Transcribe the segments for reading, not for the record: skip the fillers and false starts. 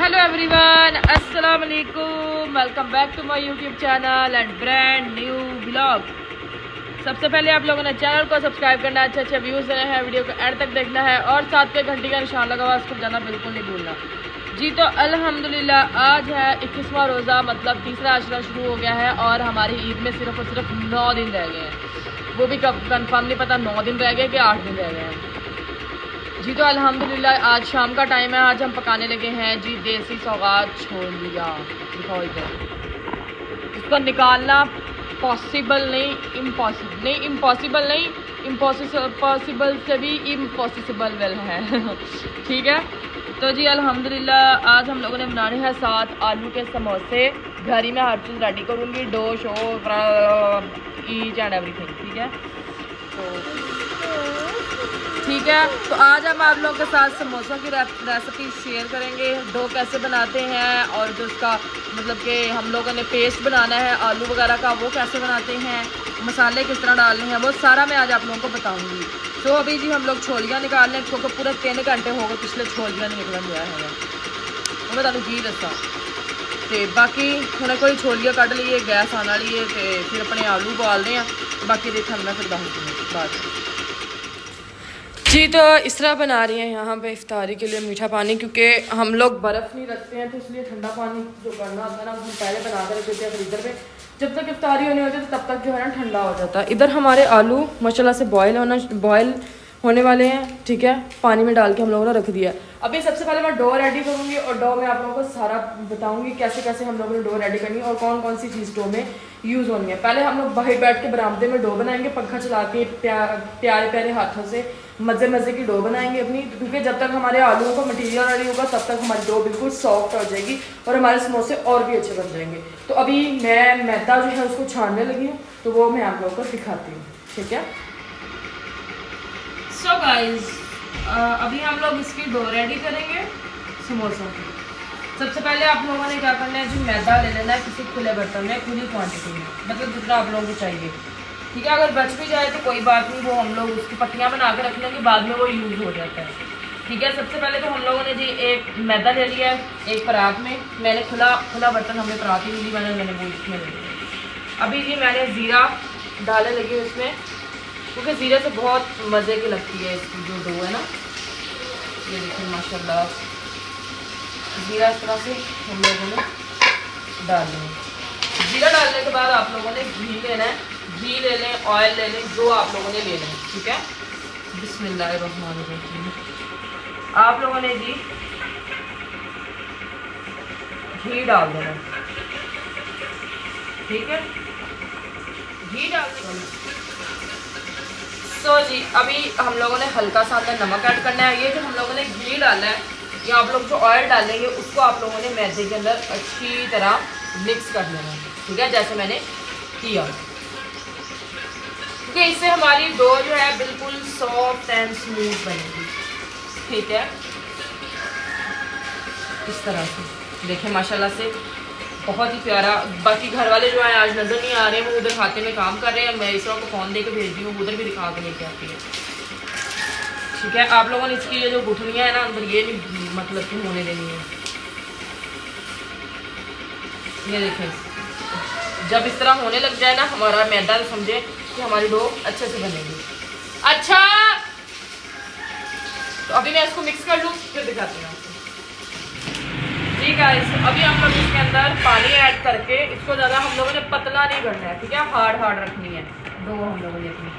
Hello everyone, अस्सलाम वालेकुम। Welcome back to my YouTube channel and brand new blog. सबसे पहले आप लोगों ने चैनल को सब्सक्राइब करना है, अच्छे व्यूज़ देने हैं, वीडियो को एंड तक देखना है और साथ पे घंटी का निशान लगा हुआ उसको जाना बिल्कुल नहीं भूलना जी। तो अल्हम्दुलिल्लाह आज है 21वां रोज़ा, मतलब तीसरा आशरा शुरू हो गया है और हमारी ईद में सिर्फ और सिर्फ 9 दिन रह गए हैं। वो भी कब कन्फर्म नहीं पता, 9 दिन रह गए कि 8 दिन रह गए हैं जी। तो अल्हम्दुलिल्लाह आज शाम का टाइम है। आज हम पकाने लगे हैं जी देसी सौगात छोलिया। दिखाओ इधर, इसको निकालना पॉसिबल नहीं, इम्पॉसिबल नहीं, पॉसिबल से भी इम्पॉसिबल वेल है ठीक है। तो जी अल्हम्दुलिल्लाह आज हम लोगों ने बनाने हैं 7 आलू के समोसे। घर ही में हर चीज़ रेडी करूँगी, dough show each and everything, ठीक है। ठीक है, तो आज हम आप लोगों के साथ समोसों की रेसिपी शेयर करेंगे। डो कैसे बनाते हैं और जो उसका मतलब कि हम लोगों ने पेस्ट बनाना है आलू वगैरह का, वो कैसे बनाते हैं, मसाले किस तरह डालने हैं, वो सारा मैं आज आप लोगों को बताऊंगी। तो अभी जी हम लोग छोलियाँ निकाल लें, क्योंकि पूरे 3 घंटे हो गए पिछले छोलियाँ नहीं निकल गया है। वो मैं तुहानू की दसा तो बाकी हुणे कोई छोलियाँ कढ़ लीए, गैस आने वाली है, तो फिर अपने आलू उबालते हैं। बाकी देखा मैं फिर दस बाद जी। तो इस तरह बना रही हैं यहाँ पे इफ्तारी के लिए मीठा पानी, क्योंकि हम लोग बर्फ़ नहीं रखते हैं तो इसलिए ठंडा पानी जो करना होता है ना, हम पहले बना कर रख देते हैं फ्रीज़र में। जब तक इफ्तारी होनी होती है तो तब तक जो है ना ठंडा हो जाता है। इधर हमारे आलू माशाल्लाह से बॉयल होने वाले हैं, ठीक है। पानी में डाल के हम लोगों ने रख दिया है। अभी सबसे पहले मैं डो रेडी करूँगी और डो में आप लोगों को सारा बताऊँगी कैसे कैसे हम लोगों ने डो रेडी करनी है और कौन कौन सी चीज़ डो में यूज़ होनी है। पहले हम लोग बाहर बैठ के बरामदे में डो बनाएंगे, पंखा चला के प्यारे प्यारे हाथों से मज़े की डो बनाएंगे अपनी, क्योंकि जब तक हमारे आलूओं का मटेरियल रेडी होगा तब तक हमारी डो बिल्कुल सॉफ्ट हो जाएगी और हमारे समोसे और भी अच्छे बन जाएंगे। तो अभी मैं मैदा जो है उसको छानने लगी हूँ, तो वो मैं आप लोगों को दिखाती हूँ, ठीक है। सो गाइस अभी हम लोग इसकी डो रेडी करेंगे समोसों की। सबसे पहले आप लोगों ने क्या करना है जी, मैदा ले लेना है किसी खुले बर्तन में, खुली क्वांटिटी में, मतलब जितना आप लोगों को चाहिए, ठीक है। अगर बच भी जाए तो कोई बात नहीं, वो हम लोग उसकी पट्टियाँ बना के रख लेंगे, बाद में वो यूज़ हो जाता है, ठीक है। सबसे पहले तो हम लोगों ने जी एक मैदा ले लिया है एक परात में। मैंने खुला बर्तन हमें परात ही मिली, मैंने वो इसमें ले लिया। अभी जी मैंने ज़ीरा डालने लगी उसमें, क्योंकि ज़ीरे से बहुत मज़े की लगती है इसकी जो डो है ना। ये देखिए माशाल्लाह ज़ीरा इस तरह से हम लोगों ने डाल लिया। ज़ीरा डालने के बाद आप लोगों ने घी लेना है, घी ले लें, ऑयल ले लें, जो आप लोगों ने लेना है, ठीक है। बिस्मिल्लाहिर्रहमानिर्रहीम। आप लोगों ने जी घी डाल देना, ठीक है। घी डाल देना। तो जी अभी हम लोगों ने हल्का सा अंदर नमक ऐड करना है। ये जो हम लोगों ने घी डाला है या आप लोग जो ऑयल डालेंगे उसको आप लोगों ने मैदे के अंदर अच्छी तरह मिक्स कर लेना है, ठीक है, जैसे मैंने किया, क्योंकि इससे हमारी डो जो है बिल्कुल सॉफ्ट एंड स्मूथ बनेगी, ठीक है। इस तरह से देखें माशाल्लाह से बहुत ही प्यारा। बाकी घर वाले जो है आज नज़र नहीं आ रहे हैं, वो उधर खाते में काम कर रहे हैं। मैं इसरो को फ़ोन दे के भेज दी हूँ, उधर भी दिखा के लेके आती है, ठीक है। आप लोगों ने इसकी ये जो गुठलियाँ हैं ना अंदर, ये नहीं मतलब कि होने देनी है। ये देखें जब इस तरह होने लग जाए ना हमारा मैदा, तो समझे कि हमारी डो अच्छे से बनेगी। अच्छा तो अभी मैं इसको मिक्स कर लूँ फिर दिखाती हूँ आपको। ठीक है, अभी हम लोग इसके अंदर पानी ऐड करके इसको ज़्यादा हम लोगों ने पतला नहीं करना है, ठीक है, हार्ड रखनी है डो हम लोगों ने अपनी।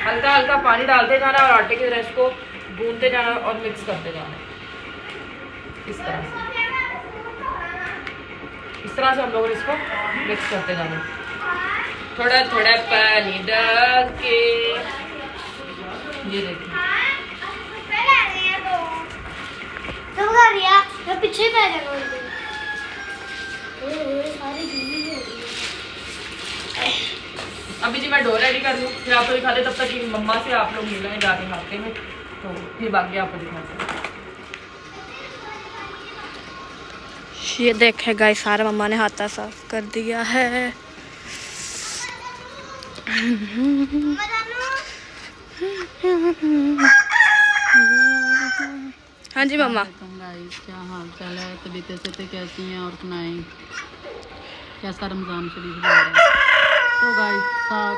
हल्का हल्का पानी डालते जाना और आटे की तरह इसको गूंदते जाना और मिक्स करते जाना इस तरह से हम लोग इसको मिक्स करते जाना, थोड़ा थोड़ा पानी डाल के। ये देखिए पीछे अभी जी मैं डो रेडी कर लूँ, फिर आपको दिखा दे। तब तक मम्मा से आप लोग मिल रहे जाके खाते में, तो फिर बाकी आपको दिखाते हैं। ये देखे गाइस सारा मम्मा ने हाथा साफ कर दिया है। हाँ जी मम्मा। गाइस, क्या हाल चाल है, तबीयतें से कैसी हैं और सुनाएं कैसा रमज़ान शरीफ जा रहा है। तो गाइस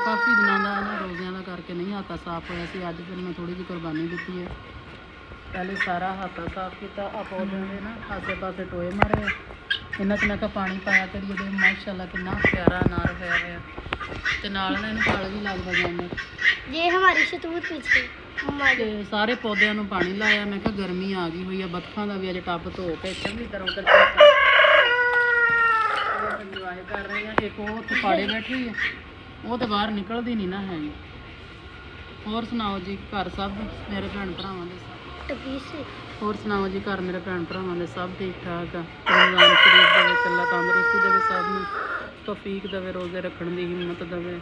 काफ़ी दिनों का ना रोज़ियां का करके नहीं हाथा साफ होया सी। अज फिर मैं थोड़ी जी कुर्बानी दी है। पहले सारा हाथा साफ किया, पौधों के ना आसे पासे टोए मारे, इन्होंने च मैं पानी पाया करिए। माशाल्लाह कितना प्यारा अनार होया है, ते नाल ना इन्हूं फल भी लगदा जांदे। ये हमारी शतूत पीछे ते सारे पौधों को पानी लाया। मैं कहा गर्मी आ गई हुई है, बतखों का भी अजे टब धो के चंगी तरह करके इंजॉय कर रहे हैं। एक वो थपाड़े बैठी है, वो तो बाहर निकलती नहीं ना है। होर सुनाओ जी, घर सब मेरे भैन भरावां दे होर सुनाओ जी, घर मेरे भैन भरावां दे सब ठीक ठाक आ। रमज़ान शरीफ दे विच अल्लाह तंदरुस्ती देवे, सब नूं तौफीक देवे, रोज़े रखण दी हिम्मत देवे।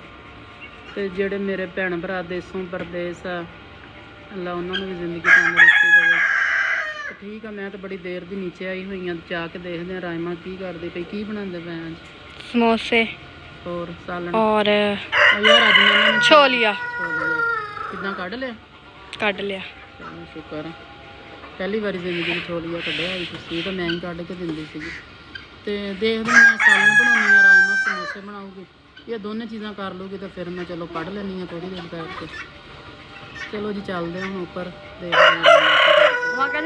ते जेड़े मेरे भैन भरा देसों परदेस आ, अल्लाह उन्होंने भी जिंदगी तंदरुस्ती देवे। तो ठीक है, मैं तो बड़ी देर दी नीचे आई हुई हाँ, जाके देखते हैं रायमा की करते पे, की बनाते पे हैं। समोसे और सालन और यार अज मैंने छोलिया कितना कढ़ लिया। चलो शुक्र है, पहली बारी जिंदगी में छोलिया कढ़िया ही तुसी, तो मैं ही कढ़ के दिंदी सी। तो देखते मैं सालन बनानी है, रायमा समोसे बनाऊगी, ये दोनों चीज़ां कर लूगी तो फिर मैं चलो पढ़ लेनी है थोड़ी देर बैठ के। चलो जी चलते हैं ऊपर, देखते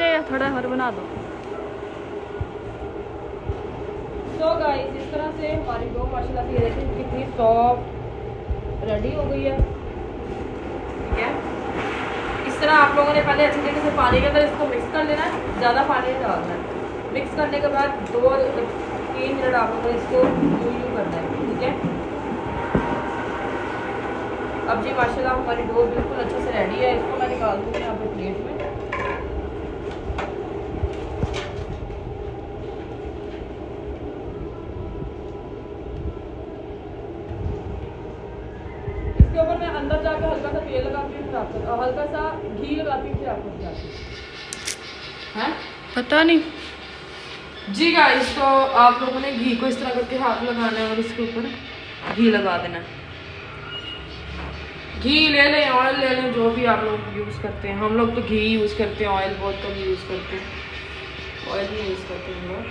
हैं थोड़ा और बना दो। तो गाइस इस तरह से हमारी डो माशाल्लाह से ये देखें कितनी सॉफ्ट रेडी हो गई है। ठीक है, इस तरह आप लोगों ने पहले अच्छी तरीके से पानी के अंदर इसको मिक्स कर लेना है, ज़्यादा पानी नहीं डालना है। मिक्स करने के बाद 2-3 मिनट आप लोगों ने इसको यूँ करना है। ठीक है, अब जी माशाल्लाह हमारी डो बिल्कुल अच्छे से रेडी है। इसको मैं निकाल दूँगी यहाँ पे प्लेट में। इसके ऊपर मैं अंदर जाकर हल्का सा तेल लगाती हूँ, फिर आपको हल्का सा घी लगाती हूँ, फिर आपको दिखाती हूँ। हैं पता नहीं जी गाइस, तो आप लोगों ने घी को इस तरह करके हाथ लगाना है और इसके ऊपर घी लगा देना है। घी ले लें, ऑयल ले लें, जो भी आप लोग यूज़ करते हैं। हम लोग तो घी यूज़ करते हैं, ऑयल बहुत कम यूज़ करते हैं, ऑयल ही यूज़ करते हैं लोग।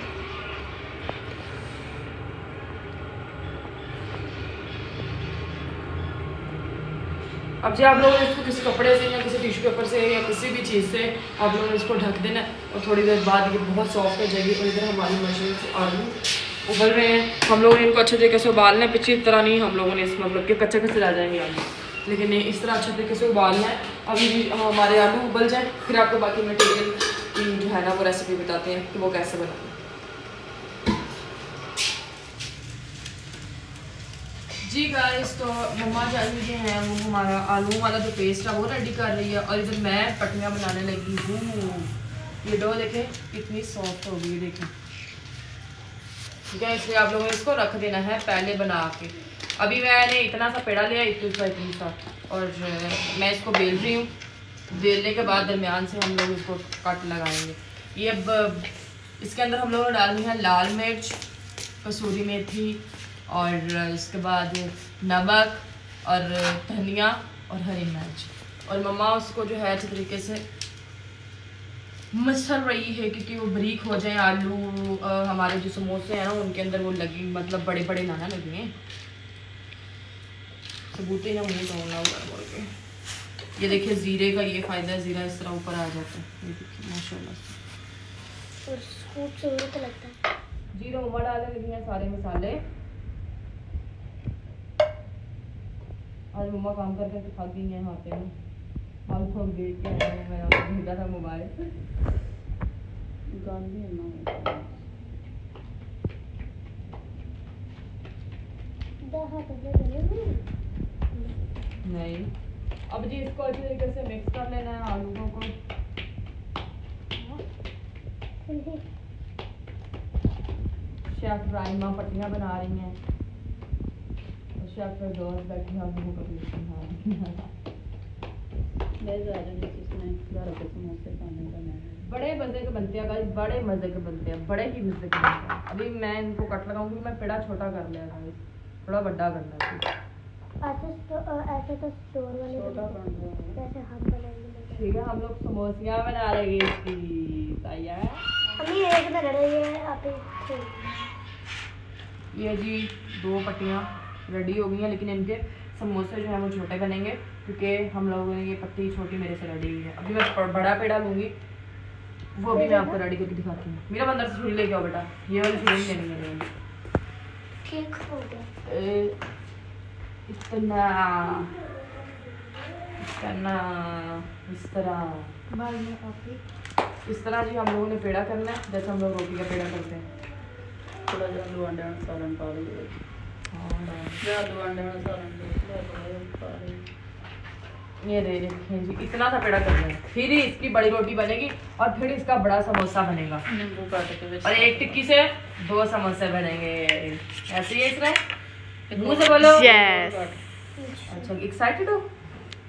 अब जी आप लोगों ने इसको किसी कपड़े से या किसी टिश्यू पेपर से या किसी भी चीज़ से आप लोगों ने इसको ढक देना और थोड़ी देर बाद ये बहुत सॉफ्ट हो जाएगी। और इधर हमारी मशीन से आलू उबल रहे हैं, हम लोगों ने इनको अच्छे तरीके से उबालना है। पिछली तरह नहीं हम लोगों ने इसमें मतलब कि कच्चे कच्चे रह जाएंगे आलू, लेकिन इस तरह अच्छे तरीके से उबालना है। अभी भी हमारे आलू उबल जाए, फिर आपको बाकी मटेरियल की जो है ना वो रेसिपी बताते हैं कि वो कैसे बनाते हैं। जी गाइस, तो मम्मा जानी जो हैं वो हमारा आलू वाला जो पेस्ट है वो रेडी कर रही है, और इधर मैं पटियाँ बनाने लगी हूँ। ये डो देखें कितनी सॉफ्ट हो गई, देखें। ठीक है, इसलिए आप लोगों ने इसको रख देना है पहले बना के। अभी मैंने इतना सा पेड़ा लिया, इतनी सा, और मैं इसको बेल रही हूँ। बेलने के बाद दरमियान से हम लोग इसको कट लगाएंगे। ये अब इसके अंदर हम लोगों ने डालनी है लाल मिर्च, कसूरी मेथी, और इसके बाद नमक और धनिया और हरी मिर्च। और मम्मा उसको जो है अच्छे तरीके से मसल रही है, क्योंकि वो बारीक हो जाए आलू। हमारे जो समोसे हैं ना उनके अंदर वो लगी, मतलब बड़े बड़े ना लगे हैं, सबूते ना मुँह धोना हुआ बोल के। ये देखिए ज़ीरे का ये फ़ायदा है, ज़ीरा इस तरह ऊपर आ जाता है, ये देखिए माशाल्लाह से खूबसूरत लगता है। जीरा मम्मा डालने लगी हैं सारे मसाले। आज मम्मा काम करके तो थक गई हैं, हाथे में हम थोक देख के आए हैं। मैं आपको भेजा था मोबाइल गांधी नहीं। अब जी इसको अच्छे तरीके से मिक्स कर लेना है आलू को। शेफ राइमा पट्टियाँ बना रही हैं, शेफ पर दोस्त बैठी हैं आलू को बड़े मज़े के बनते हैं गाइस, बड़े मज़े के बनते हैं, बड़े ही मज़े के बनते हैं। अभी मैं इनको कट लगाऊंगी, मैं पेड़ा छोटा कर लिया गाइस, थोड़ा बड़ा करना है। ऐसे तो स्टोर वाले छोटा बन रहा है, हम बनाएंगे। ठीक है, हम लोग समोसियाँ बना रहे हैं इसकी तैयार। ये जी 2 पट्टियाँ रेडी हो गई हैं, लेकिन इनके समोसे जो हैं वो छोटे बनेंगे क्योंकि हम लोगों ने ये पट्टी छोटी मेरे से रेडी हुई है। अभी मैं बड़ा पेड़ा लूँगी, वो भी मैं आपको रेडी करके दिखाती हूँ। मेरा बंदर से छुरी लेके आओ बेटा, ये वाली छुरी लेनी है। इतना इतना इस तरह जी हम लोगों ने पेड़ा करना है, जैसे हम लोग रोटी का पेड़ा करते हैं। थोड़ा जिहा आलू अंडे नाल सालन पा लो। आलू अंडे नाल सालन पा लो। ये देखें जी, इतना सा पेड़ा करना है, फिर ही इसकी बड़ी रोटी बनेगी और फिर इसका बड़ा समोसा बनेगा। नींबू काट के और एक टिक्की से 2 समोसे बनेंगे। ऐसे ही इसमें मुंह से बोलो यस अच्छा, एक्साइटेड हो?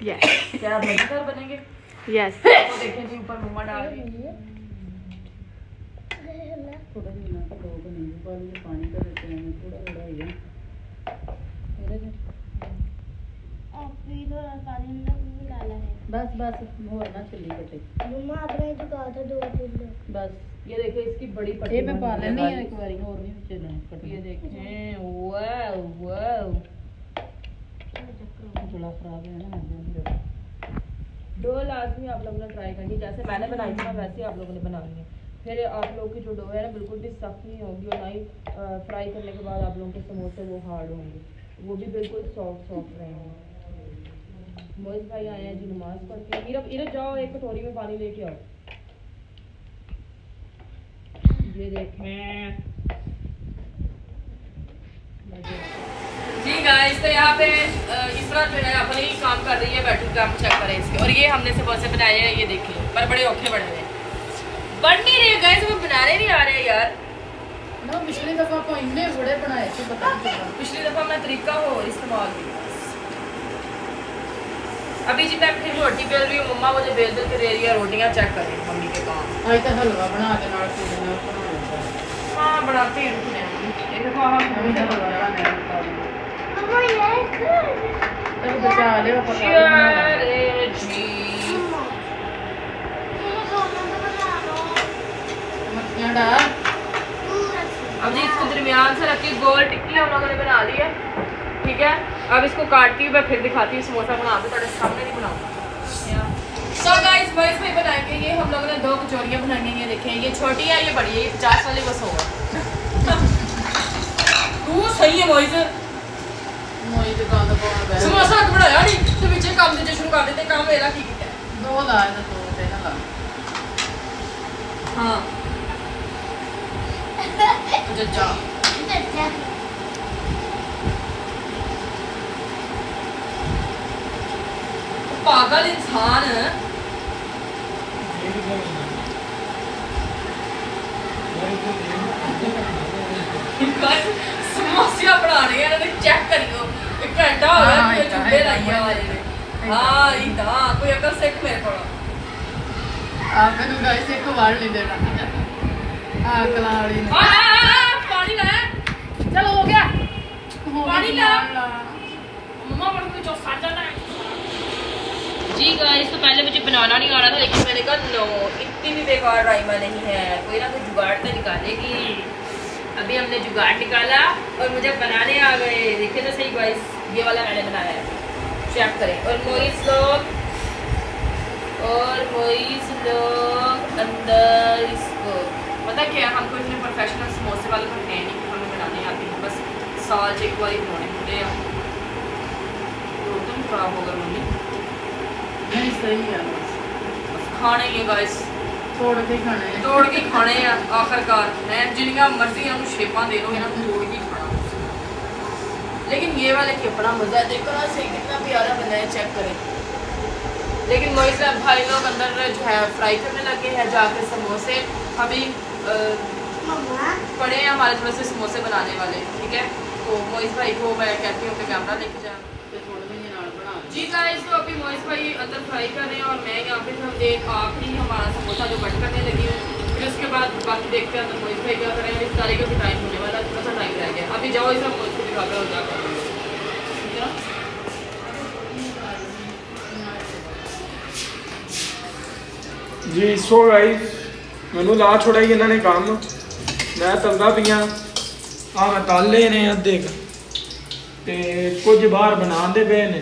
यस क्या मजेदार बनेंगे? यस तो देखें जी, ऊपर मम्मा डाल रही है। थोड़ा जिहा ना लोग नींबू पा लो, पानी का देते हैं थोड़ा थोड़ा ही है। बस बस और ना चली कटे बस। ये देखिए इसकी बड़ी पट्टी ये मैं पा बन लेनी गई है एक बारी और नहीं चलना कट। ये देखें, वाह वाह, थोड़ा खराब है ना। डो लाजमी आप लोगों ने ट्राई करनी, जैसे मैंने बनाई थी ना वैसे ही आप लोगों ने बनानी है। फिर आप लोगों की जो डो है ना बिल्कुल भी सख्त नहीं होगी और ना ही फ्राई करने के बाद आप लोगों के समोसे वो हार्ड होंगे, वो भी बिल्कुल सॉफ्ट रहेंगे। मोहित भाई आए हैं जी नमाज पढ़ के। इधर जाओ, एक कटोरी में पानी लेके आओ। ये देखें जी गाइस, तो यहाँ पे इस तरह जो है अपने ही काम कर रही है, बैठी काम चेक करें इसके। और ये हमने समोसे बनाए हैं, ये देखिए, पर बड़े औखे बने हैं, बन नहीं रहे गाइस, वो बनाने नहीं आ रहे यार। ना पिछली दफा को इतने बड़े बनाए थे, पता नहीं चला। पिछली दफा मैं तरीका हो इस्तेमाल किया। अभी जी मैं फिर रोटी बेल रही हूँ, मम्मा मुझे बेल के दे रही है रोटियाँ। चेक करें मम्मी के काम। आज तो हलवा बना के नाल के देना बनाया। हाँ बनाते ही रुकने हैं। ये देखो हम हमें हलवा बनाने का तब बचा ले वो पका अरे जी मक्खियां डाल। अब जी इसको दरमियान से रख के गोल टिक्की हम लोगों ने बना ली है, ठीक है। अब इसको काटती हूँ, मैं फिर दिखाती हूँ समोसा बना के, थोड़े सामने नहीं बनाऊंगा। सो गाइस मोइज भाई बनाएंगे, ये हम लोगों ने 2 कचौरियाँ बनाई हैं। ये देखें, ये छोटी है, ये बड़ी है, ये 50 वाली बस होगा। तू सही है मोइज, मोई दुकान तो कौन बैठ समोसा बनाया नहीं तो पीछे काम दीजिए शुरू कर देते। काम मेरा की है 2 लाए तो 2 थे ना ला। हाँ जज्जा पागल इंसान समोसिया बना रहे हैं, चेक करियो, 1 घंटा हो गया चूल्हे लाइए वाले ने। हाँ इतना कोई अकल सिख मेरे को। आप मैंने गाइस एक बार ले देना कलाड़ी ने। पानी लाया, चलो हो गया पानी ला। मम्मा पर कुछ साजा ना जी गाइस। तो पहले मुझे बनाना नहीं आ रहा था, लेकिन मैंने कहा नो, इतनी भी बेकार राइमा नहीं है, कोई ना कोई जुगाड़ तो निकालेगी। अभी हमने जुगाड़ निकाला और मुझे बनाने आ गए। देखिए तो सही गाइस, ये वाला मैंने बनाया है, चेक करें। और मोइस लोग अंदर इसको पता क्या, हमको इतने प्रोफेशनल समोसे वाले तो हैं नहीं, हमें बनाने आती है, बस साल से एक बार बनाने होते हैं। रोटन खराब होगा मम्मी, नहीं सही है, बस खाने ही है गाइस, तोड़ के खाने हैं। तोड़ के खाने हैं आखिरकार है, जिन्नियां मर्जी हम शेपा दे लो, इन्होंने तोड़ के खाना। लेकिन ये वाले की अपना मजा है, देखो ना सही कितना प्यारा बना है, चेक करें। लेकिन मोइस भाई लोग अंदर जो है फ्राई करने लगे हैं जाके समोसे। अभी पड़े हैं हमारे थोड़े से समोसे बनाने वाले, ठीक है। तो मोइस भाई को मैं कहती हूँ कि कैमरा लेके जाए जी गाइस। तो अभी मोइस भाई अंदर फ्राई कर रहे हैं और मैं यहाँ पे हम देख आखिरी हमारा समोसा जो कट करने लगी है। फिर उसके बाद बाकी देखते हैं अंदर मोइस भाई क्या करें। इस तारीख का भी टाइम होने वाला, थोड़ा सा टाइम रह गया। अभी जाओ इस मोइस को दिखा कर जा कर जी। सो गाइस ਮੈਨੂੰ ਲਾ ਛੋੜਿਆ ਇਹਨਾਂ ਨੇ ਕੰਮ। ਮੈਂ ਤਲਦਾ ਪਈਆਂ ਆ, ਮੈਂ ਤਲ ਲਏ ਨੇ ਅੱਧੇ ਤੇ ਕੁਝ ਬਾਹਰ ਬਣਾਉਂਦੇ ਪਏ ਨੇ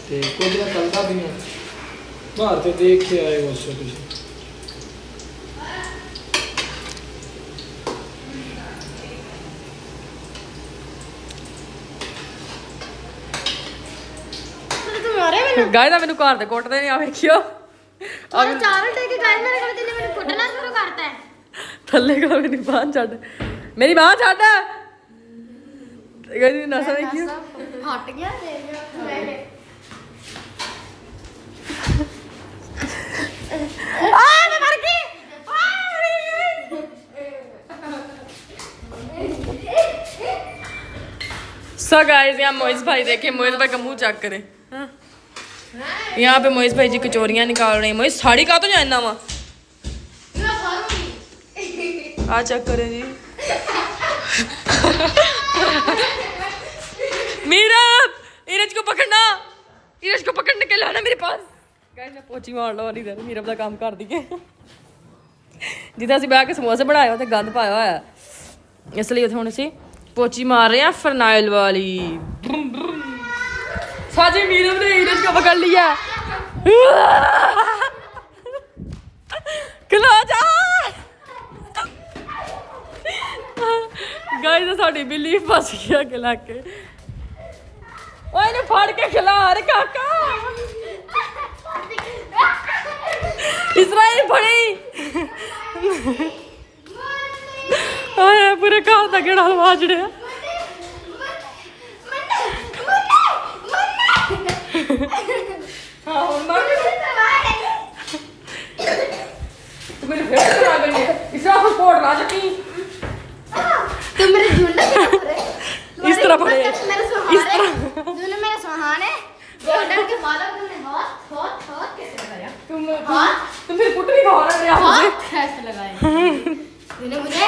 ਤੇ ਕੁਝ ਮੈਂ ਤਲਦਾ ਪਈਆਂ ਬਾਹਰ। ਤੇ ਦੇਖ ਕੇ ਆਏ ਉਸ ਤੁਸੀਂ। गाइस मैंने घर दे कुटदे नहीं आ वेखियो और चारों टेके गाइस मेरे को दिल्ली में कुटना शुरू करता है। थल्ले का मेरी बांह छड़, मेरी बांह छड़। गाइस नसा वेखियो हट गया मैंने। आ मैं मर गई। सो गाइस यहाँ मोइज भाई देखे, मोइज भाई का मुंह चेक करे। हाँ? यहाँ पे मोइज भाई जी कचौरियाँ निकाल रहे हैं। मोइज साड़ी का तो जानना वहाँ आ चेक करे जी। मीरा नीरज को पकड़ना, नीरज को पकड़ने के लाना मेरे पास। गाइस मैं पोची मार लो इधर, मीरा का काम कर दिए जिदा ਅਸੀਂ ਬਹਿ ਕੇ ਸਮੋਸੇ ਬਣਾਏ ਉਹ ਤੇ ਗੰਦ ਪਾਇਆ ਹੋਇਆ, ਇਸ ਲਈ ਹੁਣ ਅਸੀਂ पोची मार रहे हैं फरनाइल वाली। साजी मीरम ने नीरज को पकड़ लिया। खिला जा गाइस, साडी बिल्ली फस गया खिला के। ओए ने फाड़ के खिला रे काका। इसराइल फड़ी आया पूरे घर का गेड़ा हलवा चढ़िया। इस तरह पड़े मेरे सुहाने के बालों तुमने हाथ कैसे लगाया? तुम फिर कुट भी खा रहे हो कैसे लगाए तूने मुझे?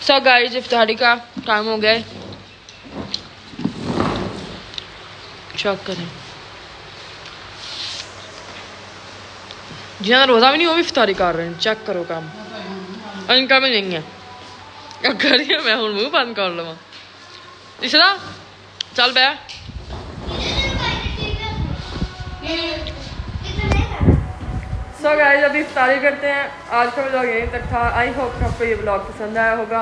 सो गाइस इफ्तारी का काम हो गया है, चेक करें। जिन्होंने रोज़ा भी नहीं वो भी इफ्तारी कर रहे हैं, चेक करो काम। इनका भी नहीं है करिए, मैं हूँ मुँह बंद कर लवा। इसरा चल बह। सो गाइस अभी इफ्तारी करते हैं। आज का व्लॉग यहीं तक था। आई होप आपको ये व्लॉग पसंद आया होगा।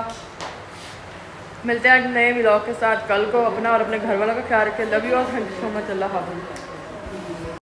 मिलते हैं एक नए व्लॉग के साथ कल को। अपना और अपने घर वालों का ख्याल रखें। लव यू और थैंक यू सो मच। अल्लाह हाफ़िज़।